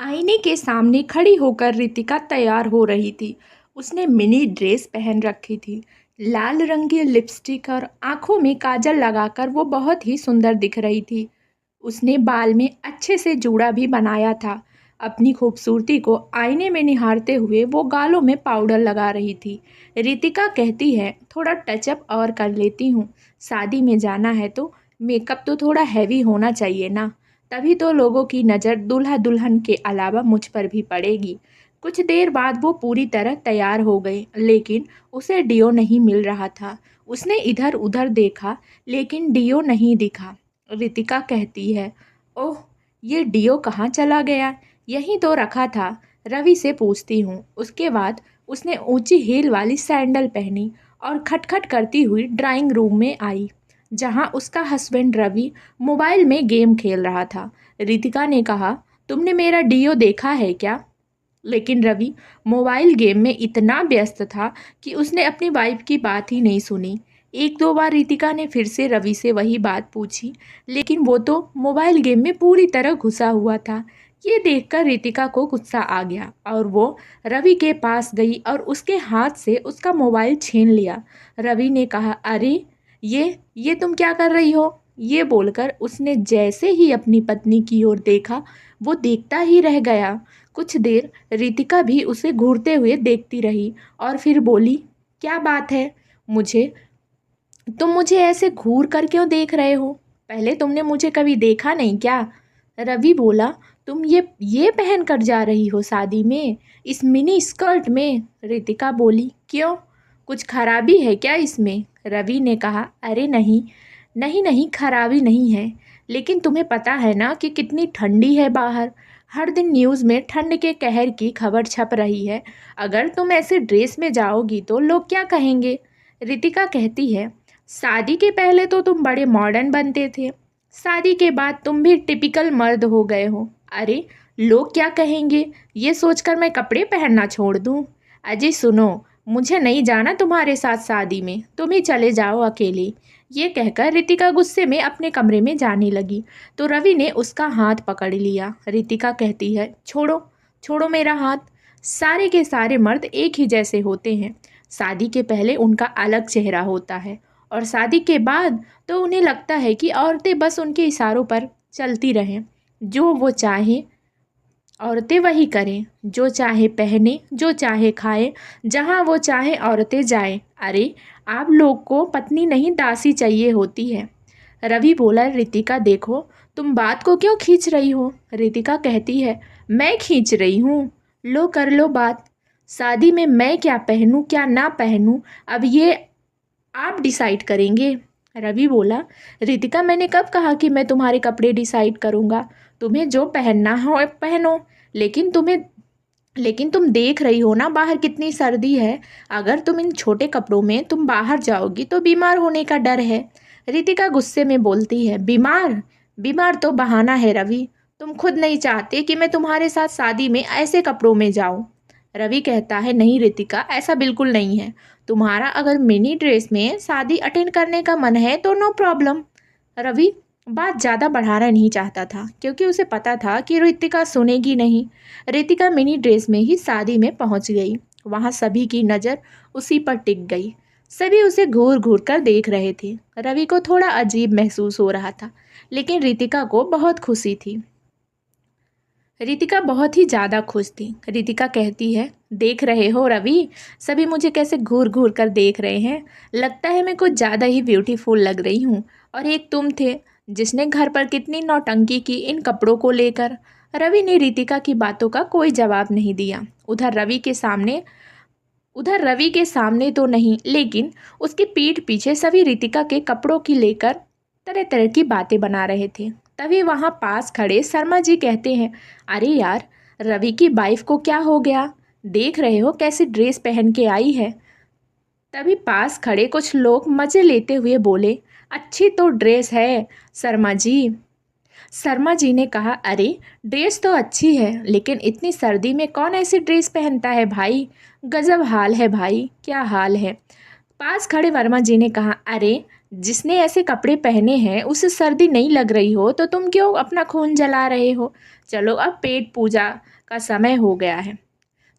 आईने के सामने खड़ी होकर रितिका तैयार हो रही थी। उसने मिनी ड्रेस पहन रखी थी, लाल रंग की लिपस्टिक और आंखों में काजल लगाकर वो बहुत ही सुंदर दिख रही थी। उसने बाल में अच्छे से जूड़ा भी बनाया था। अपनी खूबसूरती को आईने में निहारते हुए वो गालों में पाउडर लगा रही थी। रितिका कहती है, थोड़ा टचअप और कर लेती हूँ। शादी में जाना है तो मेकअप तो थोड़ा हैवी होना चाहिए ना, तभी तो लोगों की नज़र दूल्हा दुल्हन के अलावा मुझ पर भी पड़ेगी। कुछ देर बाद वो पूरी तरह तैयार हो गई, लेकिन उसे डियो नहीं मिल रहा था। उसने इधर उधर देखा, लेकिन डियो नहीं दिखा। रितिका कहती है, ओह, ये डियो कहाँ चला गया? यहीं तो रखा था। रवि से पूछती हूँ। उसके बाद उसने ऊंची हील वाली सैंडल पहनी और खटखट करती हुई ड्राइंग रूम में आई, जहाँ उसका हस्बैंड रवि मोबाइल में गेम खेल रहा था। रितिका ने कहा, तुमने मेरा डियो देखा है क्या? लेकिन रवि मोबाइल गेम में इतना व्यस्त था कि उसने अपनी वाइफ की बात ही नहीं सुनी। एक दो बार रितिका ने फिर से रवि से वही बात पूछी, लेकिन वो तो मोबाइल गेम में पूरी तरह घुसा हुआ था। ये देखकर रितिका को गुस्सा आ गया और वो रवि के पास गई और उसके हाथ से उसका मोबाइल छीन लिया। रवि ने कहा, अरे ये तुम क्या कर रही हो? ये बोलकर उसने जैसे ही अपनी पत्नी की ओर देखा, वो देखता ही रह गया। कुछ देर रितिका भी उसे घूरते हुए देखती रही और फिर बोली, क्या बात है? मुझे तुम मुझे ऐसे घूर कर क्यों देख रहे हो? पहले तुमने मुझे कभी देखा नहीं क्या? रवि बोला, तुम ये पहन कर जा रही हो शादी में, इस मिनी स्कर्ट में? रितिका बोली, क्यों, कुछ खराबी है क्या इसमें? रवि ने कहा, अरे नहीं, नहीं नहीं, खराबी नहीं है, लेकिन तुम्हें पता है ना कि कितनी ठंडी है बाहर। हर दिन न्यूज़ में ठंड के कहर की खबर छप रही है। अगर तुम ऐसे ड्रेस में जाओगी तो लोग क्या कहेंगे? रितिका कहती है, शादी के पहले तो तुम बड़े मॉडर्न बनते थे, शादी के बाद तुम भी टिपिकल मर्द हो गए हो। अरे, लोग क्या कहेंगे, ये सोचकर मैं कपड़े पहनना छोड़ दूँ? अजय सुनो, मुझे नहीं जाना तुम्हारे साथ शादी में, तुम ही चले जाओ अकेले। ये कहकर रितिका गुस्से में अपने कमरे में जाने लगी, तो रवि ने उसका हाथ पकड़ लिया। रितिका कहती है, छोड़ो, छोड़ो मेरा हाथ। सारे के सारे मर्द एक ही जैसे होते हैं। शादी के पहले उनका अलग चेहरा होता है और शादी के बाद तो उन्हें लगता है कि औरतें बस उनके इशारों पर चलती रहें। जो वो चाहें औरतें वही करें, जो चाहे पहने, जो चाहे खाए, जहाँ वो चाहे औरतें जाएं। अरे, आप लोग को पत्नी नहीं दासी चाहिए होती है। रवि बोला, रितिका देखो, तुम बात को क्यों खींच रही हो? रितिका कहती है, मैं खींच रही हूँ? लो कर लो बात। शादी में मैं क्या पहनूं क्या ना पहनूं, अब ये आप डिसाइड करेंगे। रवि बोला, रितिका मैंने कब कहा कि मैं तुम्हारे कपड़े डिसाइड करूँगा? तुम्हें जो पहनना हो पहनो, लेकिन तुम देख रही हो ना बाहर कितनी सर्दी है। अगर तुम इन छोटे कपड़ों में तुम बाहर जाओगी तो बीमार होने का डर है। रितिका गुस्से में बोलती है, बीमार? बीमार तो बहाना है रवि, तुम खुद नहीं चाहते कि मैं तुम्हारे साथ शादी में ऐसे कपड़ों में जाऊं। रवि कहता है, नहीं रितिका, ऐसा बिल्कुल नहीं है। तुम्हारा अगर मिनी ड्रेस में शादी अटेंड करने का मन है तो नो प्रॉब्लम। रवि बात ज़्यादा बढ़ाना नहीं चाहता था, क्योंकि उसे पता था कि रितिका सुनेगी नहीं। रितिका मिनी ड्रेस में ही शादी में पहुंच गई। वहां सभी की नज़र उसी पर टिक गई। सभी उसे घूर घूर कर देख रहे थे। रवि को थोड़ा अजीब महसूस हो रहा था, लेकिन रितिका को बहुत खुशी थी। रितिका बहुत ही ज़्यादा खुश थी। रितिका कहती है, देख रहे हो रवि, सभी मुझे कैसे घूर घूर कर देख रहे हैं। लगता है मैं कुछ ज़्यादा ही ब्यूटीफुल लग रही हूँ। और एक तुम थे जिसने घर पर कितनी नौटंकी की इन कपड़ों को लेकर। रवि ने रितिका की बातों का कोई जवाब नहीं दिया। उधर रवि के सामने तो नहीं, लेकिन उसकी पीठ पीछे सभी रितिका के कपड़ों की लेकर तरह तरह की बातें बना रहे थे। तभी वहां पास खड़े शर्मा जी कहते हैं, अरे यार, रवि की वाइफ को क्या हो गया? देख रहे हो कैसी ड्रेस पहन के आई है? तभी पास खड़े कुछ लोग मजे लेते हुए बोले, अच्छी तो ड्रेस है शर्मा जी। शर्मा जी ने कहा, अरे ड्रेस तो अच्छी है, लेकिन इतनी सर्दी में कौन ऐसी ड्रेस पहनता है भाई? गजब हाल है भाई, क्या हाल है? पास खड़े वर्मा जी ने कहा, अरे जिसने ऐसे कपड़े पहने हैं उसे सर्दी नहीं लग रही हो तो तुम क्यों अपना खून जला रहे हो? चलो अब पेट पूजा का समय हो गया है।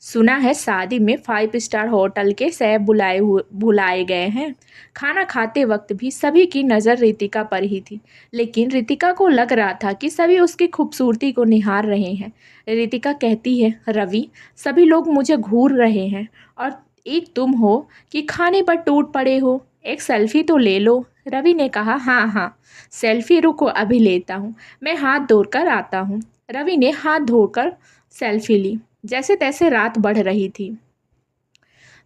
सुना है शादी में 5 स्टार होटल के शेफ बुलाए गए हैं। खाना खाते वक्त भी सभी की नज़र रितिका पर ही थी, लेकिन रितिका को लग रहा था कि सभी उसकी खूबसूरती को निहार रहे हैं। रितिका कहती है, रवि, सभी लोग मुझे घूर रहे हैं और एक तुम हो कि खाने पर टूट पड़े हो। एक सेल्फी तो ले लो। रवि ने कहा, हाँ हाँ, सेल्फी रुको, अभी लेता हूँ, मैं हाथ धोकर आता हूँ। रवि ने हाथ धोकर सेल्फी ली। जैसे तैसे रात बढ़ रही थी,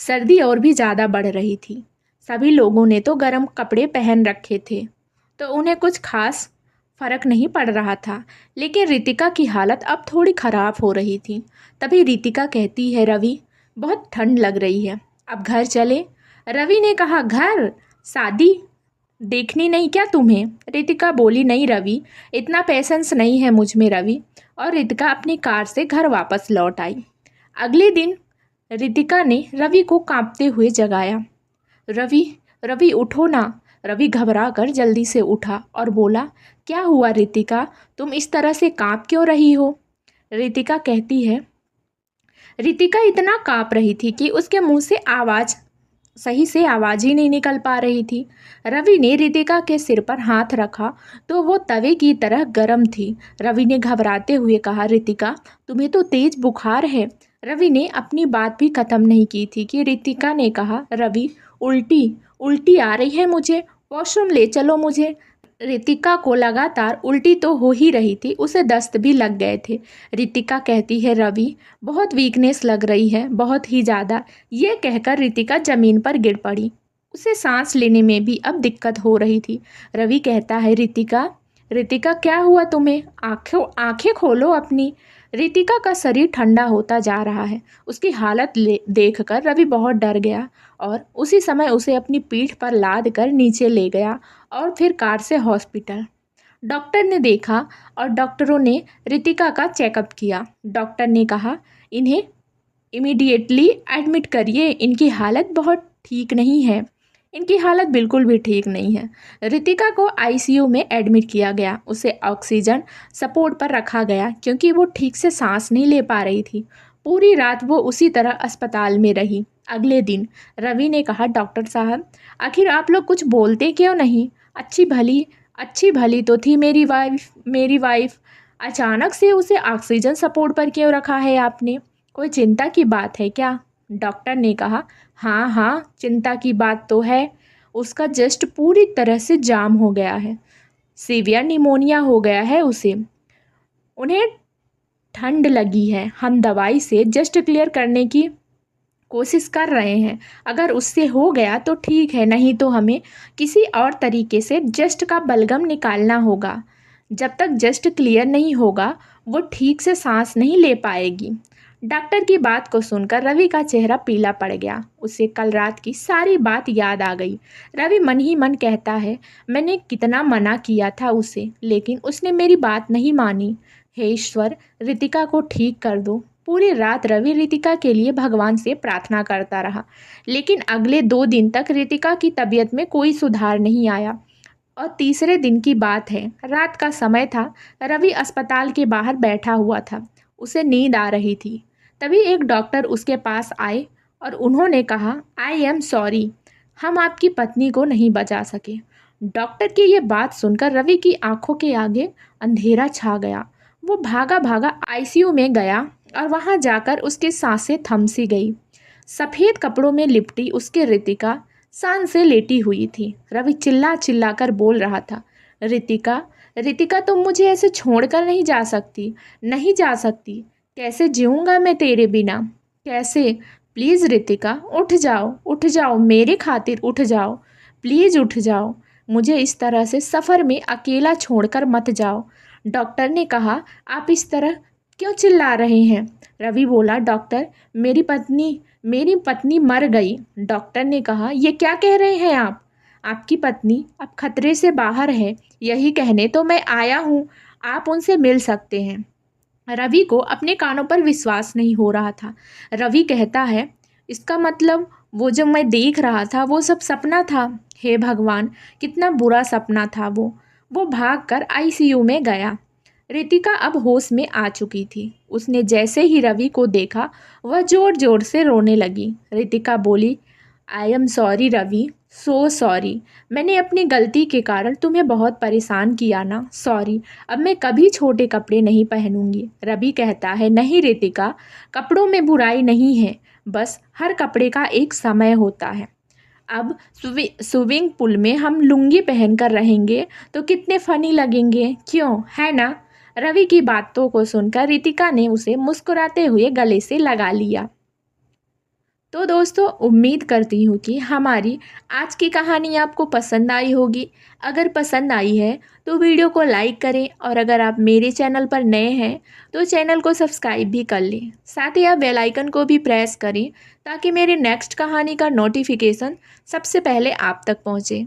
सर्दी और भी ज़्यादा बढ़ रही थी। सभी लोगों ने तो गर्म कपड़े पहन रखे थे, तो उन्हें कुछ खास फर्क नहीं पड़ रहा था, लेकिन रितिका की हालत अब थोड़ी ख़राब हो रही थी। तभी रितिका कहती है, रवि, बहुत ठंड लग रही है, अब घर चले। रवि ने कहा, घर? शादी देखनी नहीं क्या तुम्हें? रितिका बोली, नहीं रवि, इतना पेशेंस नहीं है मुझ में रवि। और रितिका अपनी कार से घर वापस लौट आई। अगले दिन रितिका ने रवि को कांपते हुए जगाया। रवि, रवि उठो ना। रवि घबरा कर जल्दी से उठा और बोला, क्या हुआ रितिका, तुम इस तरह से कांप क्यों रही हो? रितिका कहती है, रितिका इतना कांप रही थी कि उसके मुंह से सही से आवाज़ ही नहीं निकल पा रही थी। रवि ने रितिका के सिर पर हाथ रखा तो वो तवे की तरह गर्म थी। रवि ने घबराते हुए कहा, रितिका, तुम्हें तो तेज बुखार है। रवि ने अपनी बात भी खत्म नहीं की थी कि रितिका ने कहा, रवि, उल्टी उल्टी आ रही है मुझे, वॉशरूम ले चलो मुझे। रितिका को लगातार उल्टी तो हो ही रही थी, उसे दस्त भी लग गए थे। रितिका कहती है, रवि, बहुत वीकनेस लग रही है, बहुत ही ज़्यादा। ये कहकर रितिका ज़मीन पर गिर पड़ी। उसे सांस लेने में भी अब दिक्कत हो रही थी। रवि कहता है, रितिका, रितिका, क्या हुआ तुम्हें? आंखें खोलो अपनी। रितिका का शरीर ठंडा होता जा रहा है। उसकी हालत देखकर रवि बहुत डर गया और उसी समय उसे अपनी पीठ पर लाद कर नीचे ले गया और फिर कार से हॉस्पिटल। डॉक्टर ने देखा और डॉक्टरों ने रितिका का चेकअप किया। डॉक्टर ने कहा, इन्हें इमीडिएटली एडमिट करिए, इनकी हालत बहुत ठीक नहीं है। इनकी हालत बिल्कुल भी ठीक नहीं है। रितिका को आईसीयू में एडमिट किया गया। उसे ऑक्सीजन सपोर्ट पर रखा गया क्योंकि वो ठीक से सांस नहीं ले पा रही थी। पूरी रात वो उसी तरह अस्पताल में रही। अगले दिन रवि ने कहा, डॉक्टर साहब, आखिर आप लोग कुछ बोलते क्यों नहीं? अच्छी भली तो थी मेरी वाइफ, अचानक से उसे ऑक्सीजन सपोर्ट पर क्यों रखा है आपने? कोई चिंता की बात है क्या? डॉक्टर ने कहा, हाँ हाँ, चिंता की बात तो है। उसका जस्ट पूरी तरह से जाम हो गया है, सीवियर निमोनिया हो गया है उसे। उन्हें ठंड लगी है। हम दवाई से जस्ट क्लियर करने की कोशिश कर रहे हैं। अगर उससे हो गया तो ठीक है, नहीं तो हमें किसी और तरीके से जस्ट का बलगम निकालना होगा। जब तक जस्ट क्लियर नहीं होगा वो ठीक से सांस नहीं ले पाएगी। डॉक्टर की बात को सुनकर रवि का चेहरा पीला पड़ गया। उसे कल रात की सारी बात याद आ गई। रवि मन ही मन कहता है, मैंने कितना मना किया था उसे, लेकिन उसने मेरी बात नहीं मानी। हे ईश्वर, रितिका को ठीक कर दो। पूरी रात रवि रितिका के लिए भगवान से प्रार्थना करता रहा, लेकिन अगले 2 दिन तक रितिका की तबीयत में कोई सुधार नहीं आया। और तीसरे दिन की बात है, रात का समय था। रवि अस्पताल के बाहर बैठा हुआ था। उसे नींद आ रही थी। तभी एक डॉक्टर उसके पास आए और उन्होंने कहा, आई एम सॉरी, हम आपकी पत्नी को नहीं बचा सके। डॉक्टर की ये बात सुनकर रवि की आंखों के आगे अंधेरा छा गया। वो भागा भागा आईसीयू में गया और वहां जाकर उसकी सांसें थम सी गई। सफ़ेद कपड़ों में लिपटी उसकी रितिका शान से लेटी हुई थी। रवि चिल्ला चिल्ला कर बोल रहा था, रितिका, रितिका, तुम मुझे ऐसे छोड़कर नहीं जा सकती, नहीं जा सकती। कैसे जीऊँगा मैं तेरे बिना, कैसे? प्लीज़ रितिका, उठ जाओ, मेरे खातिर उठ जाओ, प्लीज़ उठ जाओ। मुझे इस तरह से सफ़र में अकेला छोड़कर मत जाओ। डॉक्टर ने कहा, आप इस तरह क्यों चिल्ला रहे हैं? रवि बोला, डॉक्टर, मेरी पत्नी मर गई। डॉक्टर ने कहा, ये क्या कह रहे हैं आप? आपकी पत्नी अब खतरे से बाहर है, यही कहने तो मैं आया हूँ। आप उनसे मिल सकते हैं। रवि को अपने कानों पर विश्वास नहीं हो रहा था। रवि कहता है, इसका मतलब वो जो मैं देख रहा था वो सब सपना था। हे भगवान, कितना बुरा सपना था वो। वो भागकर आईसीयू में गया। रितिका अब होश में आ चुकी थी। उसने जैसे ही रवि को देखा, वह जोर जोर से रोने लगी। रितिका बोली, I am sorry Ravi, so sorry. मैंने अपनी गलती के कारण तुम्हें बहुत परेशान किया ना, सॉरी। अब मैं कभी छोटे कपड़े नहीं पहनूंगी। रवि कहता है, नहीं रितिका, कपड़ों में बुराई नहीं है, बस हर कपड़े का एक समय होता है। अब स्विमिंग पूल में हम लुंगी पहनकर रहेंगे तो कितने फनी लगेंगे, क्यों, है ना? रवि की बातों को सुनकर रितिका ने उसे मुस्कुराते हुए गले से लगा लिया। तो दोस्तों, उम्मीद करती हूँ कि हमारी आज की कहानी आपको पसंद आई होगी। अगर पसंद आई है तो वीडियो को लाइक करें, और अगर आप मेरे चैनल पर नए हैं तो चैनल को सब्सक्राइब भी कर लें। साथ ही आप बेल आइकन को भी प्रेस करें ताकि मेरी नेक्स्ट कहानी का नोटिफिकेशन सबसे पहले आप तक पहुँचे।